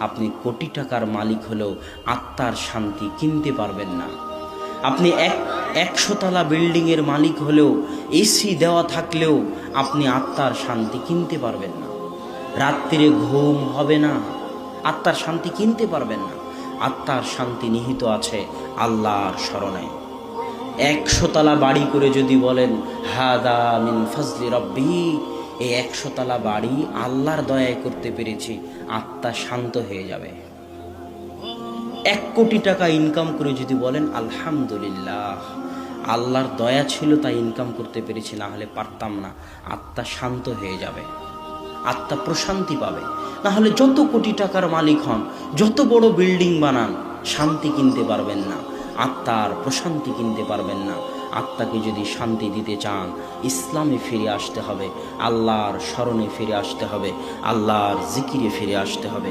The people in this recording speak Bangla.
আপনি কোটি টাকার মালিক হলেও আত্মার শান্তি কিনতে পারবেন না। আপনি 100 তলা বিল্ডিংয়ের মালিক হলেও, এসি দেওয়া থাকলেও আপনি আত্মার শান্তি কিনতে পারবেন না। রাত্রিরে ঘুম হবে না, আত্মার শান্তি কিনতে পারবেন না। আত্মার শান্তি নিহিত আছে আল্লাহর স্মরণে। 100 তলা বাড়ি করে যদি বলেন হাদা মিন ফজলি রব্বি, এই 100 তলা বাড়ি আল্লাহর দয়ায় করতে পেরেছি, আত্মা শান্ত হয়ে যাবে। 1 কোটি টাকা ইনকাম করে যদি বলেন আলহামদুলিল্লাহ, আল্লাহর দয়া ছিল তাই ইনকাম করতে পেরেছি, না হলে পারতাম না, আত্মা শান্ত হয়ে যাবে, আত্মা প্রশান্তি পাবে। না হলে যত কোটি টাকার মালিক হন, যত বড় বিল্ডিং বানান, শান্তি কিনতে পারবেন না, আত্মার প্রশান্তি কিনতে পারবেন না। আত্মাকে যদি শান্তি দিতে চান, ইসলামে ফিরে আসতে হবে, আল্লাহর স্মরণে ফিরে আসতে হবে, আল্লাহর জিকিরে ফিরে আসতে হবে।